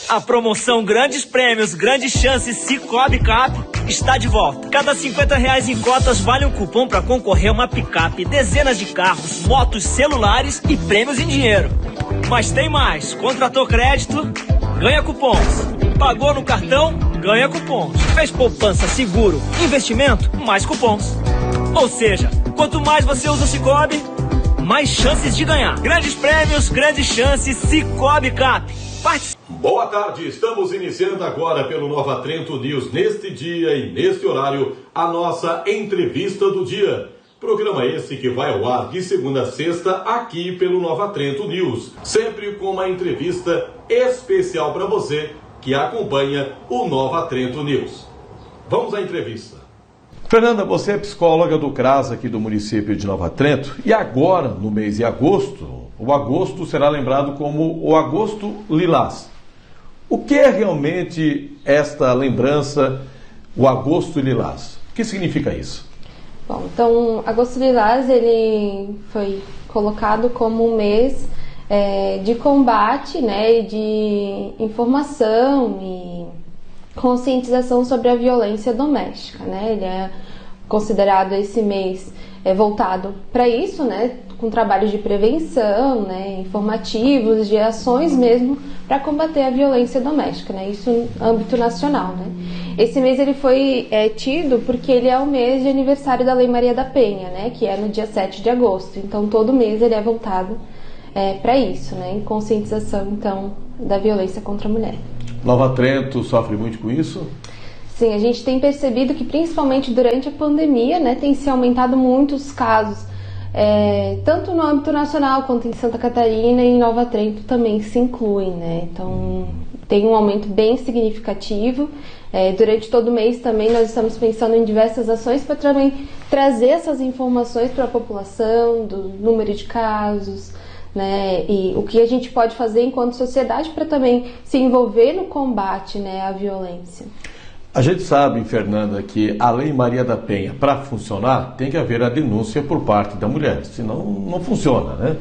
A promoção Grandes Prêmios, Grandes Chances Cicobi Cap está de volta. Cada R$50 em cotas vale um cupom para concorrer a uma picape, dezenas de carros, motos, celulares e prêmios em dinheiro. Mas tem mais. Contratou crédito, ganha cupons. Pagou no cartão, ganha cupons. Fez poupança, seguro, investimento, mais cupons. Ou seja, quanto mais você usa o Cicobi, mais chances de ganhar. Grandes prêmios, grandes chances, Cicobi Cap. Boa tarde, estamos iniciando agora pelo Nova Trento News, neste dia e neste horário, a nossa entrevista do dia. Programa esse que vai ao ar de segunda a sexta aqui pelo Nova Trento News. Sempre com uma entrevista especial para você que acompanha o Nova Trento News. Vamos à entrevista. Fernanda, você é psicóloga do CRAS aqui do município de Nova Trento e agora, no mês de agosto, o agosto será lembrado como o Agosto Lilás. O que é realmente esta lembrança, o Agosto Lilás? O que significa isso? Bom, então, Agosto Lilás ele foi colocado como um mês de combate, né, de informação e conscientização sobre a violência doméstica, né? Ele é considerado esse mês voltado para isso, né, com trabalhos de prevenção, né, informativos, de ações mesmo para combater a violência doméstica, né, isso no âmbito nacional, né. Esse mês ele foi tido porque ele é o mês de aniversário da Lei Maria da Penha, né, que é no dia 7 de agosto, então todo mês ele é voltado para isso, né, em conscientização então da violência contra a mulher. Nova Trento sofre muito com isso? Sim, a gente tem percebido que principalmente durante a pandemia, né, tem se aumentado muito os casos, tanto no âmbito nacional quanto em Santa Catarina e em Nova Trento também se incluem, né, então tem um aumento bem significativo. Durante todo o mês também nós estamos pensando em diversas ações para também trazer essas informações para a população, do número de casos, né, e o que a gente pode fazer enquanto sociedade para também se envolver no combate, né, à violência. A gente sabe, Fernanda, que a Lei Maria da Penha, para funcionar, tem que haver a denúncia por parte da mulher, senão não funciona, né?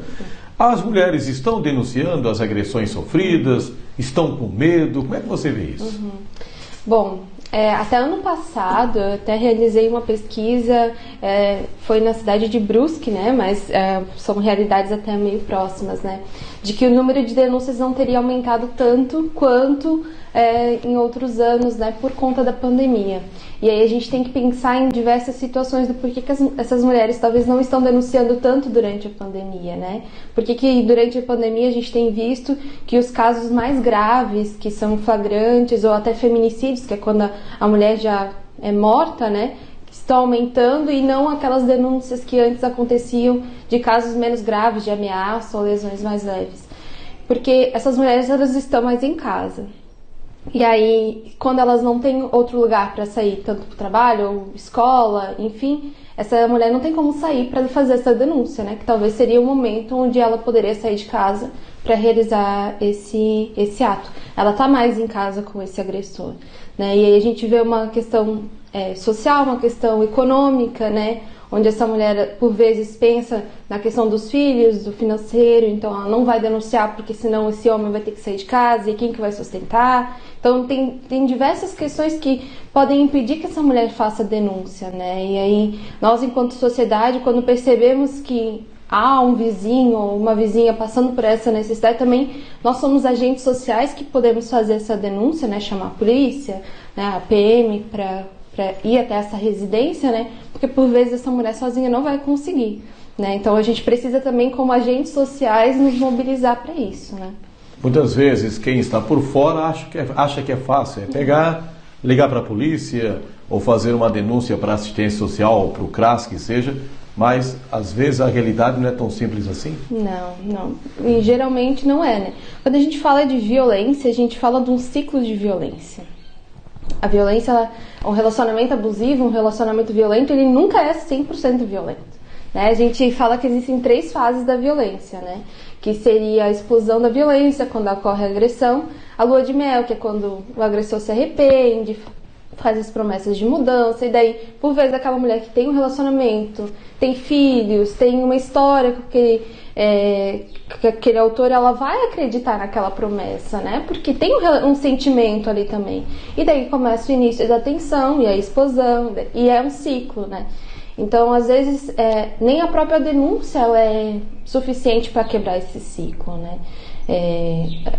As mulheres estão denunciando as agressões sofridas, estão com medo, como é que você vê isso? Bom, até ano passado eu até realizei uma pesquisa, foi na cidade de Brusque, né, mas são realidades até meio próximas, né, de que o número de denúncias não teria aumentado tanto quanto em outros anos, né, por conta da pandemia. E aí a gente tem que pensar em diversas situações do porquê que essas mulheres talvez não estão denunciando tanto durante a pandemia, né? Porque que durante a pandemia a gente tem visto que os casos mais graves, que são flagrantes ou até feminicídios, que é quando a mulher já é morta, né, estão aumentando e não aquelas denúncias que antes aconteciam de casos menos graves, de ameaça ou lesões mais leves. Porque essas mulheres, elas estão mais em casa. E aí, quando elas não têm outro lugar para sair, tanto para o trabalho ou escola, enfim, essa mulher não tem como sair para fazer essa denúncia, né? Que talvez seria o momento onde ela poderia sair de casa para realizar esse ato. Ela está mais em casa com esse agressor, né? E aí a gente vê uma questão social, uma questão econômica, né? Onde essa mulher, por vezes, pensa na questão dos filhos, do financeiro, então ela não vai denunciar porque senão esse homem vai ter que sair de casa e quem que vai sustentar? Então tem diversas questões que podem impedir que essa mulher faça denúncia, né? E aí nós, enquanto sociedade, quando percebemos que há um vizinho ou uma vizinha passando por essa necessidade, também nós somos agentes sociais que podemos fazer essa denúncia, né? Chamar a polícia, né? A PM para ir até essa residência, né? Porque por vezes essa mulher sozinha não vai conseguir, né? Então a gente precisa também, como agentes sociais, nos mobilizar para isso, né? Muitas vezes quem está por fora acha que é fácil, pegar, ligar para a polícia ou fazer uma denúncia para a assistência social ou para o CRAS, que seja, mas às vezes a realidade não é tão simples assim? Não. E geralmente não é, né? Quando a gente fala de violência, a gente fala de um ciclo de violência. A violência, um relacionamento abusivo, um relacionamento violento, ele nunca é 100% violento, né? A gente fala que existem 3 fases da violência, né? Que seria a explosão da violência, quando ocorre a agressão, a lua de mel, que é quando o agressor se arrepende, faz as promessas de mudança, e daí, por vezes, aquela mulher que tem um relacionamento, tem filhos, tem uma história com aquele que aquele autor, ela vai acreditar naquela promessa, né? Porque tem um sentimento ali também. E daí começa o início da tensão e a explosão, e é um ciclo, né? Então, às vezes, nem a própria denúncia ela é suficiente para quebrar esse ciclo, né?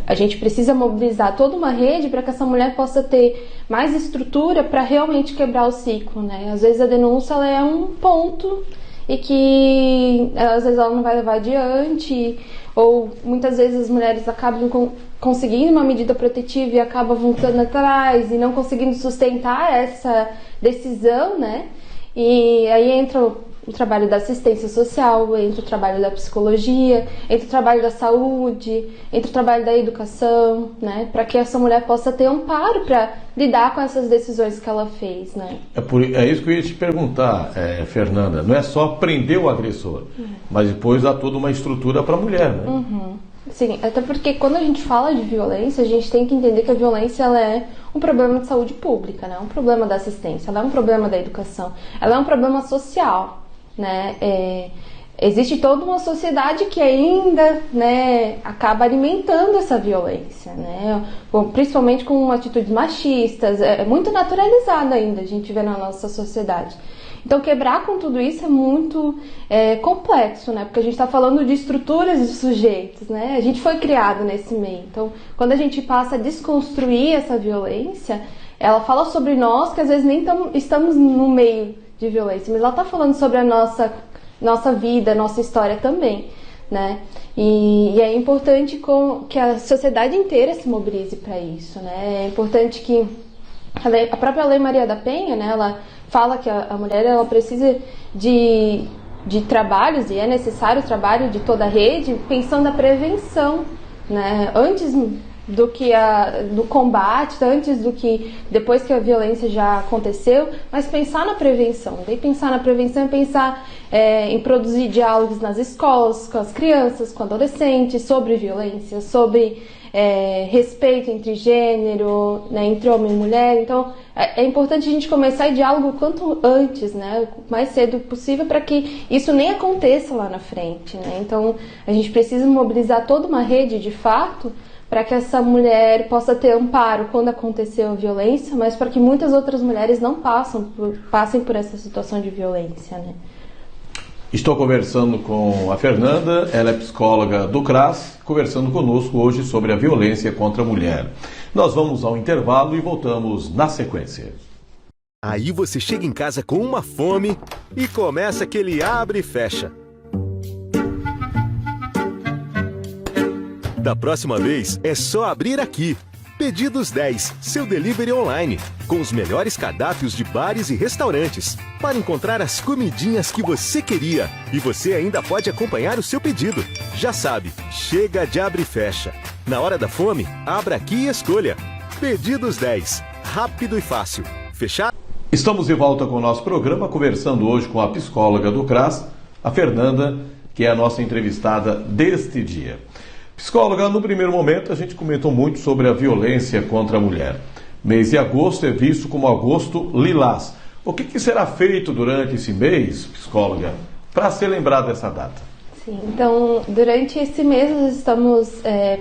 A gente precisa mobilizar toda uma rede para que essa mulher possa ter mais estrutura para realmente quebrar o ciclo, né? Às vezes a denúncia ela é um ponto e que às vezes ela não vai levar adiante, ou muitas vezes as mulheres acabam conseguindo uma medida protetiva e acabam voltando atrás e não conseguindo sustentar essa decisão, né? E aí entra o trabalho da assistência social, entra o trabalho da psicologia, entra o trabalho da saúde, entra o trabalho da educação, né? Para que essa mulher possa ter amparo para lidar com essas decisões que ela fez, né? É isso que eu ia te perguntar, Fernanda. Não é só prender o agressor, mas depois dar toda uma estrutura para a mulher, né? Uhum. Sim, até porque quando a gente fala de violência, a gente tem que entender que a violência ela é um problema de saúde pública, né? Um problema da assistência, ela é um problema da educação, ela é um problema social, né? Existe toda uma sociedade que ainda, né, acaba alimentando essa violência, né? Principalmente com atitudes machistas, é muito naturalizado ainda, a gente vê na nossa sociedade. Então, quebrar com tudo isso é muito complexo, né? Porque a gente está falando de estruturas de sujeitos, né? A gente foi criado nesse meio. Então, quando a gente passa a desconstruir essa violência, ela fala sobre nós, que às vezes nem estamos no meio de violência, mas ela está falando sobre a nossa vida, nossa história também, né? E é importante que a sociedade inteira se mobilize para isso, né? É importante que a própria Lei Maria da Penha, né? Ela fala que a mulher ela precisa de trabalhos, e é necessário o trabalho de toda a rede, pensando na prevenção, né? Antes do que do combate, antes do que depois que a violência já aconteceu, mas pensar na prevenção. Daí pensar na prevenção é pensar em produzir diálogos nas escolas, com as crianças, com adolescentes, sobre violência, sobre respeito entre gênero, né, entre homem e mulher. Então, é importante a gente começar o diálogo quanto antes, né, o mais cedo possível, para que isso nem aconteça lá na frente, né? Então, a gente precisa mobilizar toda uma rede, de fato, para que essa mulher possa ter amparo quando aconteceu a violência, mas para que muitas outras mulheres não passem por essa situação de violência, né? Estou conversando com a Fernanda, ela é psicóloga do CRAS, conversando conosco hoje sobre a violência contra a mulher. Nós vamos ao intervalo e voltamos na sequência. Aí você chega em casa com uma fome e começa aquele abre e fecha. Da próxima vez é só abrir aqui. Pedidos 10, seu delivery online, com os melhores cardápios de bares e restaurantes, para encontrar as comidinhas que você queria. E você ainda pode acompanhar o seu pedido. Já sabe, chega de abre e fecha. Na hora da fome, abra aqui e escolha. Pedidos 10, rápido e fácil. Fechar? Estamos de volta com o nosso programa, conversando hoje com a psicóloga do CRAS, a Fernanda, que é a nossa entrevistada deste dia. Psicóloga, no primeiro momento a gente comentou muito sobre a violência contra a mulher. Mês de agosto é visto como agosto lilás. O que será feito durante esse mês, psicóloga, para ser lembrado dessa data? Sim, então, durante esse mês nós estamos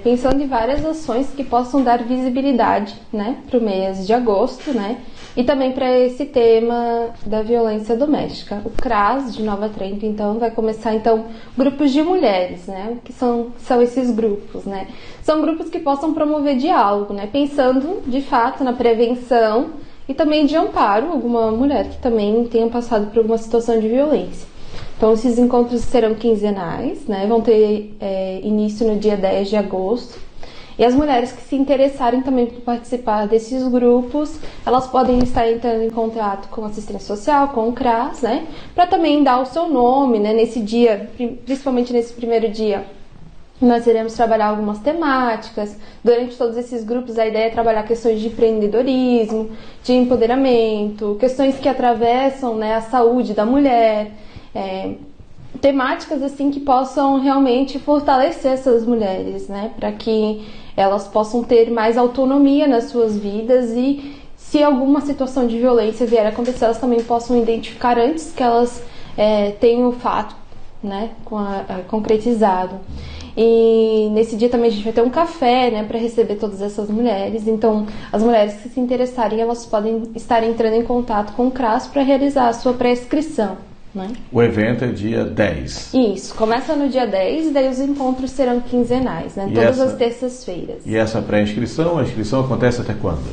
pensando em várias ações que possam dar visibilidade, né, para o mês de agosto, né, e também para esse tema da violência doméstica. O CRAS de Nova Trento, então, vai começar, então, grupos de mulheres, né, o que são esses grupos, né? São grupos que possam promover diálogo, né, pensando, de fato, na prevenção e também de amparo a alguma mulher que também tenha passado por alguma situação de violência. Então, esses encontros serão quinzenais, né? Vão ter início no dia 10 de agosto. E as mulheres que se interessarem também por participar desses grupos, elas podem estar entrando em contato com a assistência social, com o CRAS, né? Para também dar o seu nome, né? Nesse dia, principalmente nesse primeiro dia, nós iremos trabalhar algumas temáticas. Durante todos esses grupos, a ideia é trabalhar questões de empreendedorismo, de empoderamento, questões que atravessam, né, a saúde da mulher, temáticas assim que possam realmente fortalecer essas mulheres, né, para que elas possam ter mais autonomia nas suas vidas e, se alguma situação de violência vier a acontecer, elas também possam identificar antes que elas tenham o fato, né, concretizado. E nesse dia também a gente vai ter um café, né, para receber todas essas mulheres. Então, as mulheres que se interessarem, elas podem estar entrando em contato com o CRAS para realizar a sua pré-inscrição, né? O evento é dia 10. Isso, começa no dia 10 e daí os encontros serão quinzenais, né, todas as terças-feiras. E essa pré-inscrição, a inscrição acontece até quando?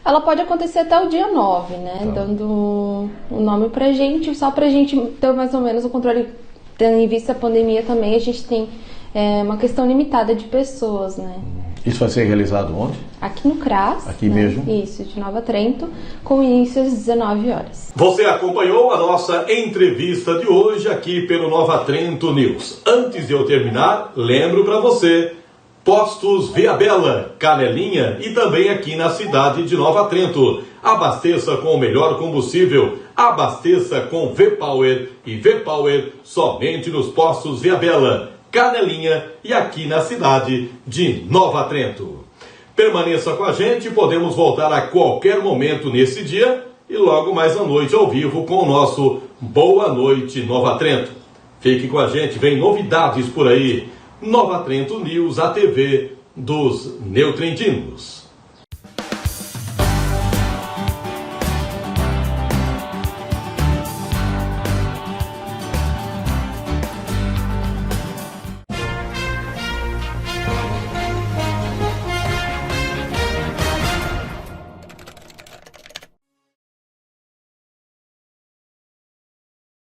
Ela pode acontecer até o dia 9, né, dando o nome pra gente, só pra gente ter mais ou menos o controle, tendo em vista a pandemia também, a gente tem uma questão limitada de pessoas, né. Isso vai ser realizado onde? Aqui no CRAS. Aqui mesmo? Isso, de Nova Trento, com início às 19 horas. Você acompanhou a nossa entrevista de hoje aqui pelo Nova Trento News. Antes de eu terminar, lembro para você, Postos Viabella, Canelinha e também aqui na cidade de Nova Trento. Abasteça com o melhor combustível, abasteça com V-Power e V-Power somente nos Postos Viabella, Canelinha e aqui na cidade de Nova Trento. Permaneça com a gente, podemos voltar a qualquer momento nesse dia e logo mais à noite ao vivo com o nosso Boa Noite Nova Trento. Fique com a gente, vem novidades por aí. Nova Trento News, a TV dos neutrindinos.